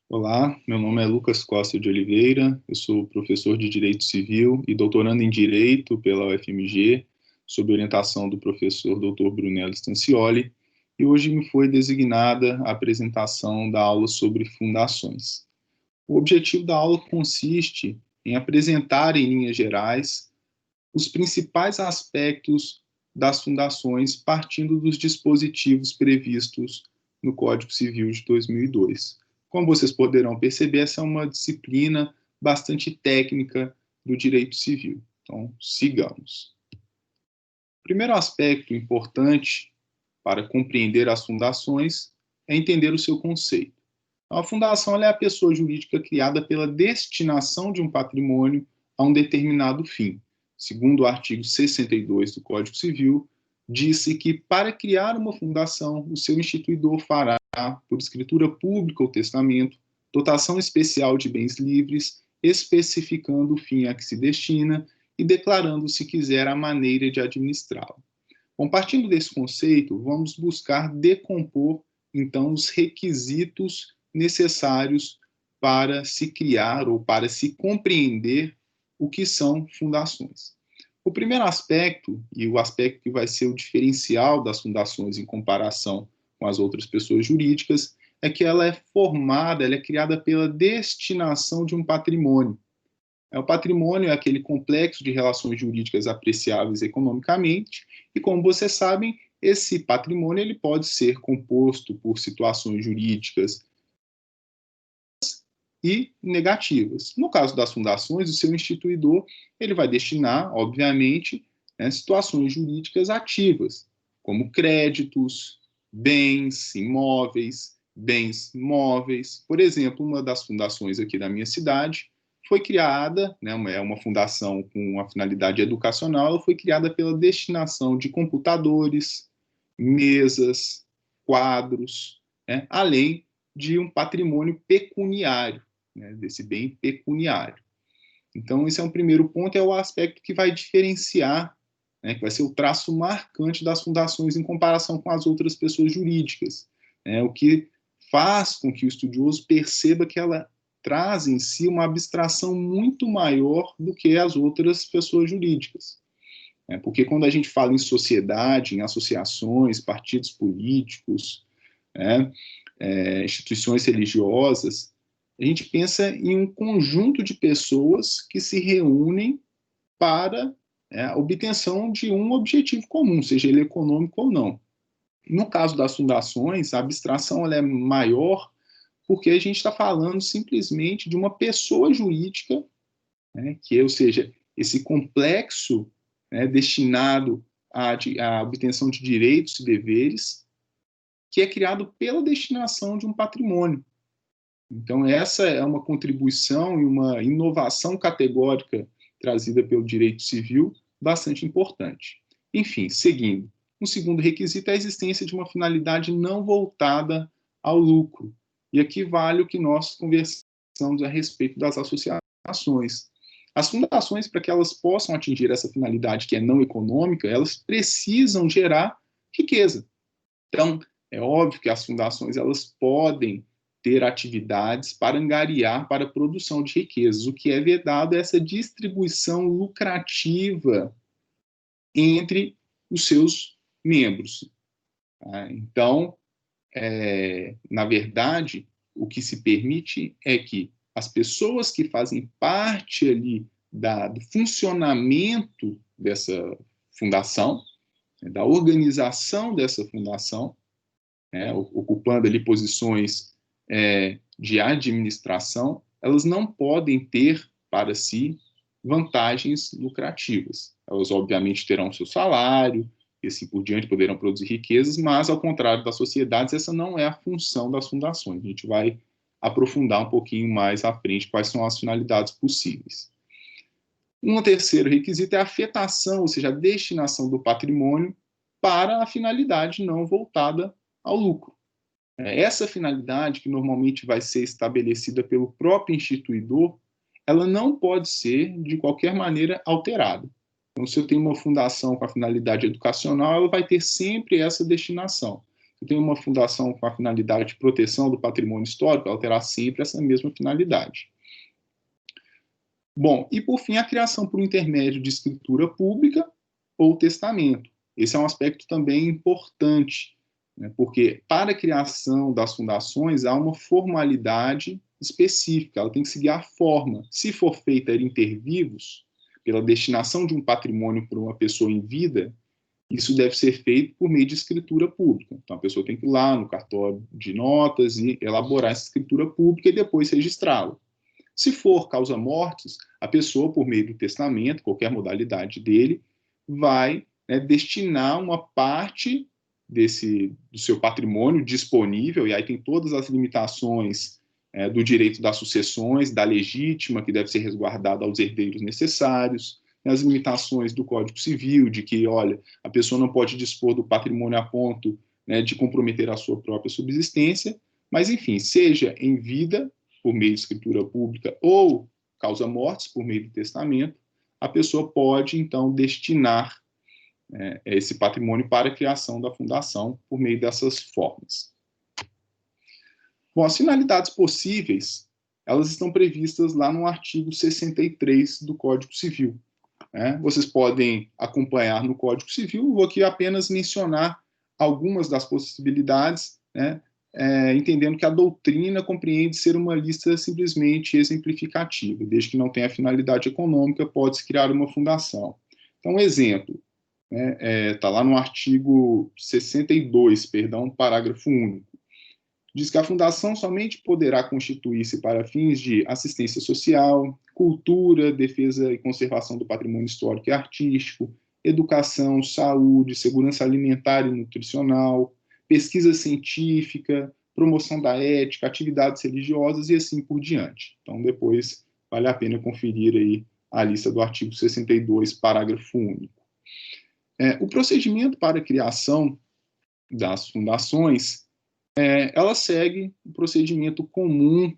Olá, meu nome é Lucas Costa de Oliveira, eu sou professor de Direito Civil e doutorando em Direito pela UFMG, sob orientação do professor Dr. Brunello Stancioli, e hoje me foi designada a apresentação da aula sobre fundações. O objetivo da aula consiste em apresentar, em linhas gerais, os principais aspectos das fundações partindo dos dispositivos previstos no Código Civil de 2002. Como vocês poderão perceber, essa é uma disciplina bastante técnica do direito civil. Então, sigamos. O primeiro aspecto importante para compreender as fundações é entender o seu conceito. Então, a fundação é a pessoa jurídica criada pela destinação de um patrimônio a um determinado fim. Segundo o artigo 62 do Código Civil, disse que para criar uma fundação, o seu instituidor fará, por escritura pública ou testamento, dotação especial de bens livres, especificando o fim a que se destina e declarando, se quiser, a maneira de administrá-lo. Bom, partindo desse conceito, vamos buscar decompor, então, os requisitos necessários para se criar ou para se compreender o que são fundações. O primeiro aspecto, e o aspecto que vai ser o diferencial das fundações em comparação com as outras pessoas jurídicas, é que ela é formada, ela é criada pela destinação de um patrimônio. O patrimônio é aquele complexo de relações jurídicas apreciáveis economicamente, e como vocês sabem, esse patrimônio ele pode ser composto por situações jurídicas e negativas. No caso das fundações, o seu instituidor ele vai destinar, obviamente, situações jurídicas ativas, como créditos, bens imóveis, bens móveis. Por exemplo, uma das fundações aqui da minha cidade foi criada, é uma fundação com uma finalidade educacional, ela foi criada pela destinação de computadores, mesas, quadros, além de um patrimônio pecuniário, desse bem pecuniário. Então, esse é um primeiro ponto, é o aspecto que vai diferenciar, que vai ser o traço marcante das fundações em comparação com as outras pessoas jurídicas, o que faz com que o estudioso perceba que ela traz em si uma abstração muito maior do que as outras pessoas jurídicas. Porque quando a gente fala em sociedade, em associações, partidos políticos, instituições religiosas, a gente pensa em um conjunto de pessoas que se reúnem para a obtenção de um objetivo comum, seja ele econômico ou não. No caso das fundações, a abstração ela é maior porque a gente está falando simplesmente de uma pessoa jurídica, ou seja, esse complexo destinado à obtenção de direitos e deveres, que é criado pela destinação de um patrimônio. Então, essa é uma contribuição e uma inovação categórica trazida pelo direito civil bastante importante. Enfim, seguindo. Um segundo requisito é a existência de uma finalidade não voltada ao lucro. E aqui vale o que nós conversamos a respeito das associações. As fundações, para que elas possam atingir essa finalidade que é não econômica, elas precisam gerar riqueza. Então, é óbvio que as fundações elas podem ter atividades para angariar para a produção de riquezas. O que é vedado é essa distribuição lucrativa entre os seus membros. Então, na verdade, o que se permite é que as pessoas que fazem parte ali do funcionamento dessa fundação, da organização dessa fundação, ocupando ali posições de administração, elas não podem ter para si vantagens lucrativas. Elas, obviamente, terão seu salário, e assim por diante, poderão produzir riquezas, mas, ao contrário das sociedades, essa não é a função das fundações. A gente vai aprofundar um pouquinho mais à frente quais são as finalidades possíveis. Um terceiro requisito é a afetação, ou seja, a destinação do patrimônio para a finalidade não voltada ao lucro. Essa finalidade, que normalmente vai ser estabelecida pelo próprio instituidor, ela não pode ser, de qualquer maneira, alterada. Então, se eu tenho uma fundação com a finalidade educacional, ela vai ter sempre essa destinação. Se eu tenho uma fundação com a finalidade de proteção do patrimônio histórico, ela terá sempre essa mesma finalidade. Bom, e por fim, a criação por intermédio de escritura pública ou testamento. Esse é um aspecto também importante, né, porque para a criação das fundações há uma formalidade específica, ela tem que seguir a forma. Se for feita inter vivos, pela destinação de um patrimônio para uma pessoa em vida, isso deve ser feito por meio de escritura pública. Então, a pessoa tem que ir lá no cartório de notas e elaborar essa escritura pública e depois registrá-la. Se for causa-mortes, a pessoa, por meio do testamento, qualquer modalidade dele, vai, né, destinar uma parte do seu patrimônio disponível, e aí tem todas as limitações do direito das sucessões, da legítima, que deve ser resguardada aos herdeiros necessários, as limitações do Código Civil, de que, olha, a pessoa não pode dispor do patrimônio a ponto, né, de comprometer a sua própria subsistência, mas, enfim, seja em vida, por meio de escritura pública, ou causa-mortes, por meio do testamento, a pessoa pode, então, destinar esse patrimônio para a criação da fundação por meio dessas formas. Bom, as finalidades possíveis, elas estão previstas lá no artigo 63 do Código Civil. Vocês podem acompanhar no Código Civil, vou aqui apenas mencionar algumas das possibilidades, né, entendendo que a doutrina compreende ser uma lista simplesmente exemplificativa, desde que não tenha finalidade econômica, pode-se criar uma fundação. Então, um exemplo, está lá no artigo 62, perdão, parágrafo único, diz que a fundação somente poderá constituir-se para fins de assistência social, cultura, defesa e conservação do patrimônio histórico e artístico, educação, saúde, segurança alimentar e nutricional, pesquisa científica, promoção da ética, atividades religiosas e assim por diante. Então, depois vale a pena conferir aí a lista do artigo 62, parágrafo único. O procedimento para a criação das fundações, ela segue o procedimento comum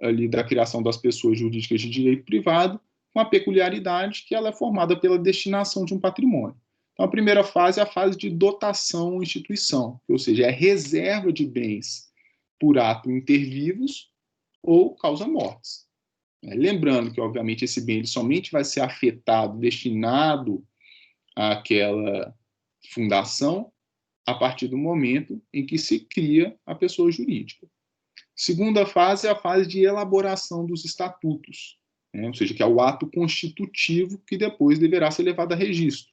ali da criação das pessoas jurídicas de direito privado, com a peculiaridade que ela é formada pela destinação de um patrimônio. Então, a primeira fase é a fase de dotação ou instituição, ou seja, é a reserva de bens por ato inter vivos ou causa-mortes. Lembrando que, obviamente, esse bem ele somente vai ser afetado, destinado àquela fundação, a partir do momento em que se cria a pessoa jurídica. Segunda fase é a fase de elaboração dos estatutos, ou seja, que é o ato constitutivo que depois deverá ser levado a registro.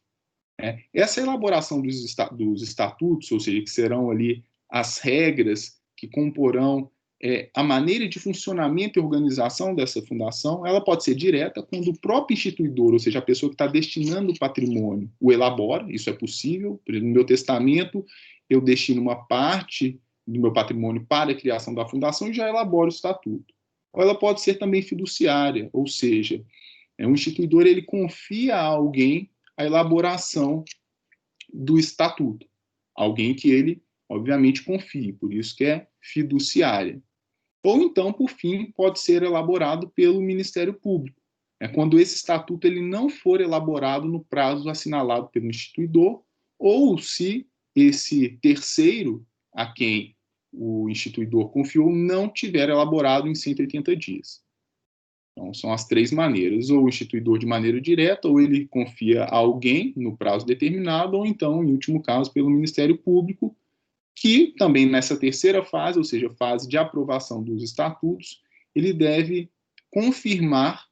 Essa elaboração dos estatutos, ou seja, que serão ali as regras que comporão a maneira de funcionamento e organização dessa fundação, ela pode ser direta quando o próprio instituidor, ou seja, a pessoa que está destinando o patrimônio, o elabora, isso é possível. Por exemplo, no meu testamento, eu destino uma parte do meu patrimônio para a criação da fundação e já elaboro o estatuto. Ou ela pode ser também fiduciária, ou seja, um instituidor ele confia a alguém a elaboração do estatuto, alguém que ele, obviamente, confie, por isso que é fiduciária. Ou então, por fim, pode ser elaborado pelo Ministério Público. Quando esse estatuto ele não for elaborado no prazo assinalado pelo instituidor, ou se esse terceiro a quem o instituidor confiou não tiver elaborado em 180 dias. Então, são as três maneiras, ou o instituidor de maneira direta, ou ele confia a alguém no prazo determinado, ou então, em último caso, pelo Ministério Público, que também nessa terceira fase, ou seja, fase de aprovação dos estatutos, ele deve confirmar,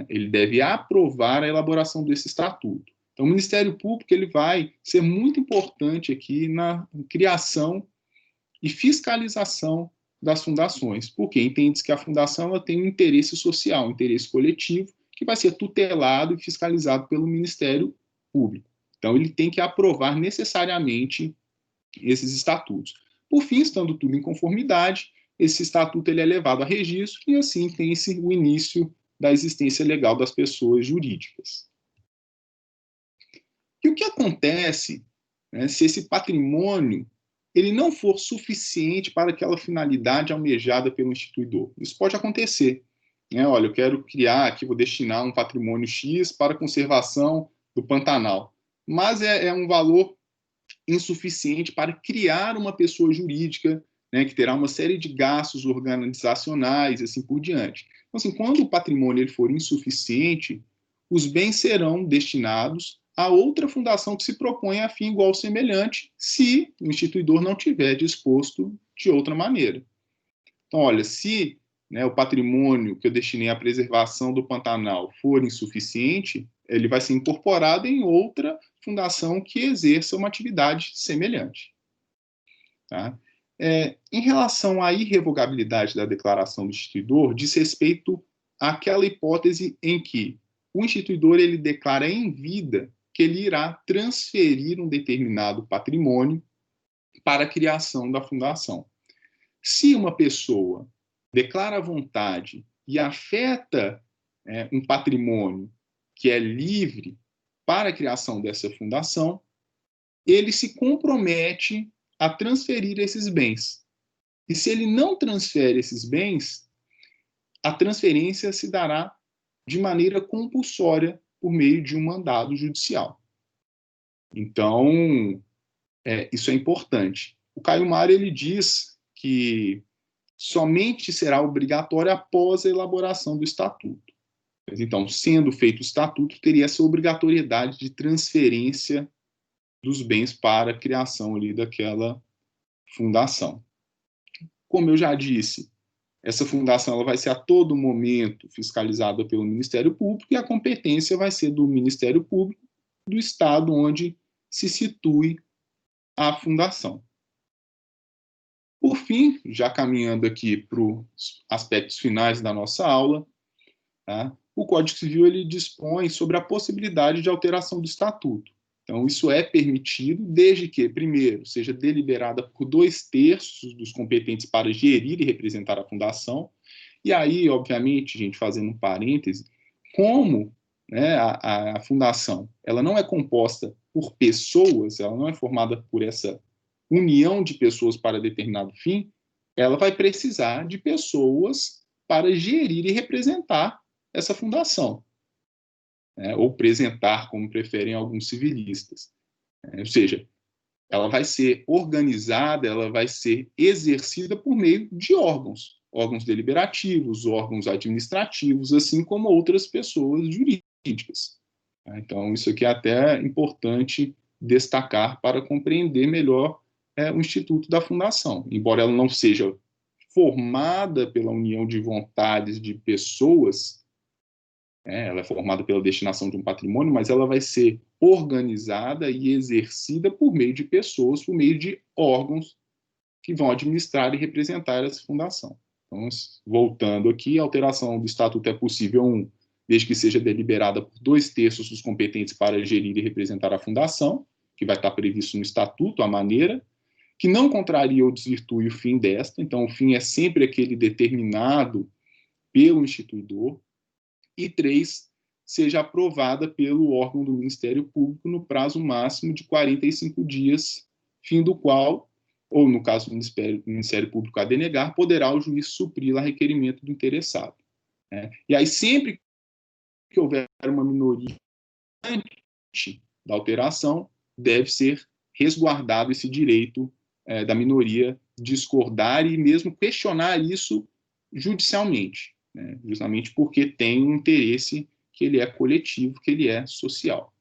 ele deve aprovar a elaboração desse estatuto. Então, o Ministério Público ele vai ser muito importante aqui na criação e fiscalização das fundações, porque entende-se que a fundação ela tem um interesse social, um interesse coletivo, que vai ser tutelado e fiscalizado pelo Ministério Público. Então, ele tem que aprovar necessariamente esses estatutos. Por fim, estando tudo em conformidade, esse estatuto ele é levado a registro e assim tem-se o início da existência legal das pessoas jurídicas. E o que acontece, se esse patrimônio ele não for suficiente para aquela finalidade almejada pelo instituidor? Isso pode acontecer. Olha, eu quero criar aqui, vou destinar um patrimônio X para conservação do Pantanal, mas é um valor insuficiente para criar uma pessoa jurídica, né, que terá uma série de gastos organizacionais e assim por diante. Então, assim, quando o patrimônio ele for insuficiente, os bens serão destinados a outra fundação que se propõe a fim igual ou semelhante, se o instituidor não tiver disposto de outra maneira. Então, olha, se, né, o patrimônio que eu destinei à preservação do Pantanal for insuficiente, ele vai ser incorporado em outra fundação que exerça uma atividade semelhante. Tá? Em relação à irrevogabilidade da declaração do instituidor, diz respeito àquela hipótese em que o instituidor ele declara em vida que ele irá transferir um determinado patrimônio para a criação da fundação. Se uma pessoa declara vontade e afeta um patrimônio que é livre para a criação dessa fundação, ele se compromete a transferir esses bens. E se ele não transfere esses bens, a transferência se dará de maneira compulsória por meio de um mandado judicial. Então, isso é importante. O Caio Mário ele diz que somente será obrigatório após a elaboração do estatuto. Então, sendo feito o estatuto, teria essa obrigatoriedade de transferência dos bens para a criação ali daquela fundação. Como eu já disse, essa fundação ela vai ser a todo momento fiscalizada pelo Ministério Público e a competência vai ser do Ministério Público do estado onde se situe a fundação. Por fim, já caminhando aqui para os aspectos finais da nossa aula, tá? O Código Civil ele dispõe sobre a possibilidade de alteração do estatuto. Então, isso é permitido desde que, primeiro, seja deliberada por 2/3 dos competentes para gerir e representar a fundação. E aí, obviamente, gente, fazendo um parêntese, como, né, a fundação ela não é composta por pessoas, ela não é formada por essa união de pessoas para determinado fim, ela vai precisar de pessoas para gerir e representar essa fundação. Ou presentar, como preferem alguns civilistas. Ou seja, ela vai ser organizada, ela vai ser exercida por meio de órgãos deliberativos, órgãos administrativos, assim como outras pessoas jurídicas. Então, isso aqui é até importante destacar para compreender melhor o Instituto da Fundação. Embora ela não seja formada pela união de vontades de pessoas, ela é formada pela destinação de um patrimônio, mas ela vai ser organizada e exercida por meio de pessoas, por meio de órgãos que vão administrar e representar essa fundação. Então, voltando aqui, a alteração do estatuto é possível, desde que seja deliberada por 2/3 dos competentes para gerir e representar a fundação, que vai estar previsto no estatuto, a maneira, que não contraria ou desvirtue o fim desta, então o fim é sempre aquele determinado pelo instituidor, e 3, seja aprovada pelo órgão do Ministério Público no prazo máximo de 45 dias, fim do qual, ou no caso do Ministério Público a denegar, poderá o juiz suprir a requerimento do interessado. E aí, sempre que houver uma minoria antes da alteração, deve ser resguardado esse direito da minoria discordar e mesmo questionar isso judicialmente. Justamente porque tem um interesse que ele é coletivo, que ele é social.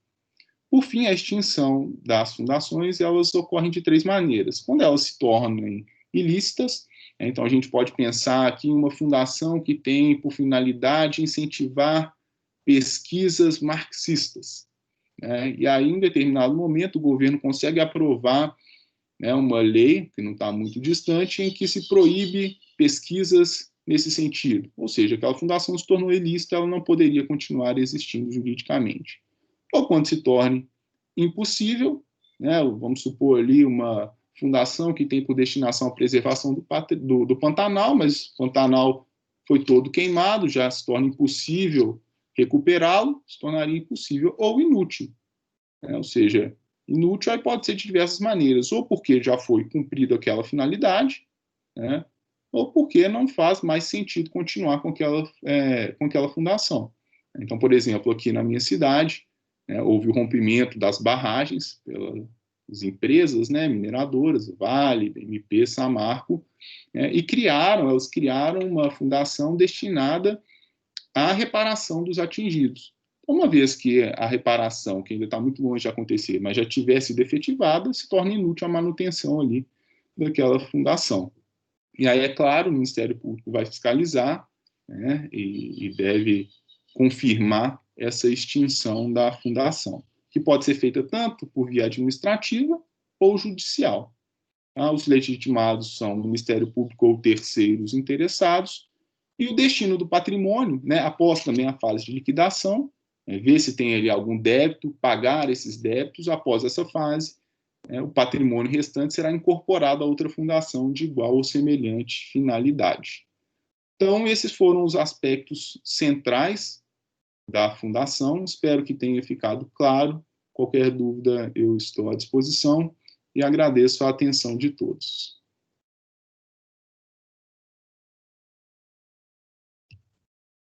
Por fim, a extinção das fundações, elas ocorrem de 3 maneiras. Quando elas se tornam ilícitas, então a gente pode pensar aqui em uma fundação que tem por finalidade incentivar pesquisas marxistas. E aí, em determinado momento, o governo consegue aprovar uma lei, que não está muito distante, em que se proíbe pesquisas nesse sentido. Ou seja, aquela fundação se tornou ilícita, ela não poderia continuar existindo juridicamente. Ou quando se torne impossível, vamos supor ali uma fundação que tem por destinação a preservação do Pantanal, mas o Pantanal foi todo queimado, já se torna impossível recuperá-lo, se tornaria impossível ou inútil. Ou seja, inútil aí pode ser de diversas maneiras, ou porque já foi cumprida aquela finalidade, ou porque não faz mais sentido continuar com aquela fundação. Então, por exemplo, aqui na minha cidade, houve o rompimento das barragens as empresas, né, mineradoras, Vale, BMP, Samarco, e elas criaram uma fundação destinada à reparação dos atingidos. Uma vez que a reparação, que ainda está muito longe de acontecer, mas já tivesse sido efetivada, se torna inútil a manutenção ali daquela fundação. E aí, é claro, o Ministério Público vai fiscalizar, né, e deve confirmar essa extinção da fundação, que pode ser feita tanto por via administrativa ou judicial. Tá? Os legitimados são o Ministério Público ou terceiros interessados, e o destino do patrimônio, né, após também a fase de liquidação, ver se tem ali algum débito, pagar esses débitos. Após essa fase, o patrimônio restante será incorporado a outra fundação de igual ou semelhante finalidade. Então, esses foram os aspectos centrais da fundação. Espero que tenha ficado claro. Qualquer dúvida, eu estou à disposição e agradeço a atenção de todos.